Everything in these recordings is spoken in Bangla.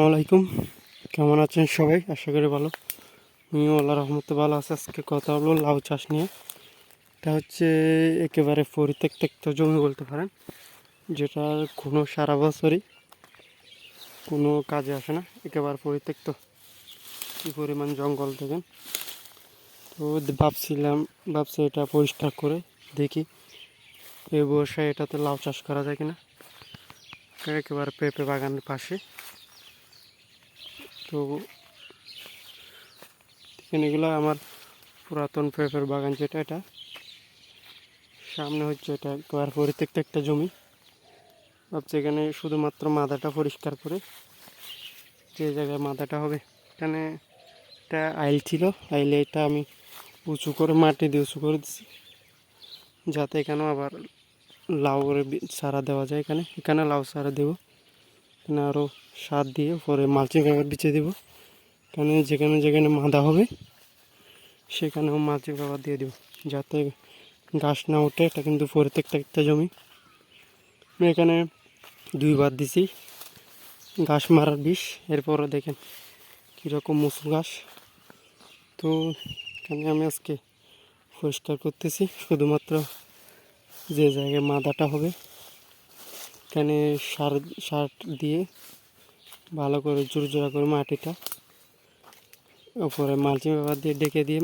আলাইকুম, কেমন আছেন সবাই? আশা করি ভালো। আমিও আল্লাহর রহমতে ভালো আছি। আজকে কথা হলো লাউ চাষ নিয়ে। এটা হচ্ছে একেবারে পরিত্যক্ত জমি বলতে পারেন, যেটা কোনো সারা বছরই কোনো কাজে আসে না, একেবারে পরিত্যক্ত। কী পরিমাণ জঙ্গল দেখেন। তো ভাবছি এটা পরিষ্কার করে দেখি এই বর্ষায় এটাতে লাউ চাষ করা যায় কিনা। একেবারে পেঁপে বাগানের পাশে। তো এগুলো আমার পুরাতন পেঁপের বাগান, যেটা এটা সামনে হচ্ছে, এটা একবার পরিত্যক্ত একটা জমি। ভাবছি এখানে শুধুমাত্র মাদাটা পরিষ্কার করে যে জায়গায় মাদাটা হবে, এখানে একটা আইল ছিল, আইলে এটা আমি উঁচু করে মাটি দিয়ে উঁচু করে দিচ্ছি, যাতে এখানেও আবার লাউয়ের চারা দেওয়া যায়। এখানে লাউ চারা দেবো, এখানে আরও সার দিয়ে পরে মালচিং পেপার বিছিয়ে দেবো। যেখানে যেখানে মাদা হবে সেখানেও মালচিং পেপার দিয়ে দেবো, যাতে ঘাস না ওঠে। এটা কিন্তু পরিত্যক্ত একটা জমি। আমি এখানে 2বার দিছি ঘাস মারার বিষ। এরপরে দেখেন কীরকম মুসুর ঘাস। তো এখানে আমি আজকে পরিষ্কার করতেছি শুধুমাত্র যে জায়গায় মাদাটা হবে। এখানে সার দিয়ে ভালো করে জোড়া করে মাটিটা উপরে মালচিং পেপার দিয়ে ডেকে দিয়ে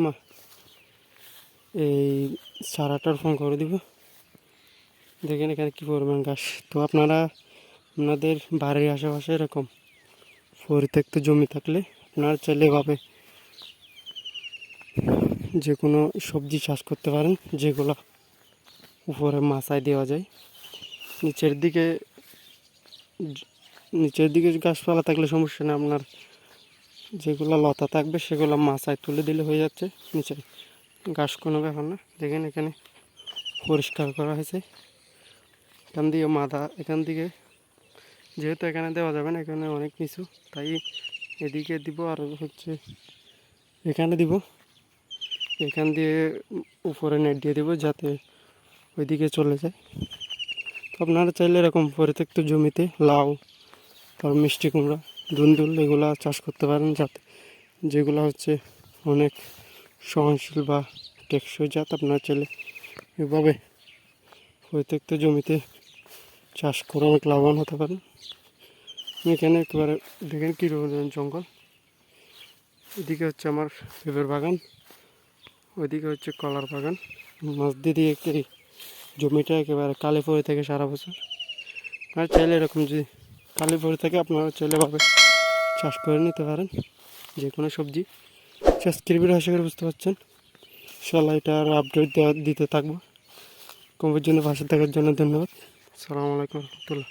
এই চারাটা রোপণ করে দিব। দেখেন এখানে কী পরিমাণ ঘাস। তো আপনাদের বাড়ির আশেপাশে এরকম পরিত্যক্ত জমি থাকলে আপনারা চাইলে এভাবে যে কোনো সবজি চাষ করতে পারেন, যেগুলো উপরে মাচায় দেওয়া যায়। নিচের দিকে গাছপালা থাকলে সমস্যা নেই, আপনার যেগুলো লতা থাকবে সেগুলো মাচায় তুলে দিলে হয়ে যাচ্ছে। নিচে ঘাস কোনো ব্যাপার না। দেখেন এখানে পরিষ্কার করা হয়েছে। এখান থেকে যেহেতু এখানে দেওয়া যাবে না, এখানে অনেক কিছু, তাই এদিকে দিব। আর হচ্ছে এখানে দিব, এখান দিয়ে উপরে নেট দিয়ে দেবো যাতে ওইদিকে চলে যায়। তো আপনারা চাইলে এরকম পরিত্যক্ত জমিতে লাউ, তারপর মিষ্টি কুমড়া, ধুন্দুল এগুলো চাষ করতে পারেন, যাতে যেগুলো হচ্ছে অনেক সহনশীল বা টেকসই জাত। আপনারা চাইলে এভাবে পরিত্যক্ত জমিতে চাষ করে অনেক লাভবান হতে পারেন। এখানে একেবারে দেখেন কী রকম জঙ্গল। এদিকে হচ্ছে আমার পেঁপের বাগান, ওইদিকে হচ্ছে কলার বাগান। মাছ দিয়ে এই জমিটা একেবারে কালে পড়ে থাকে সারা বছর। আর চাইলে এরকম যদি কালে পড়ে থাকে, আপনারা চাইলে ভাবে চাষ করে নিতে পারেন যে কোনো সবজি। আজকের ভিডিও আশা করে বুঝতে পারছেন। ইনশাআল্লাহ এটার আপডেট দিতে থাকবো। কমের জন্য পাশে থাকার জন্য ধন্যবাদ। আসসালামু আলাইকুম রহমতুল্লাহ।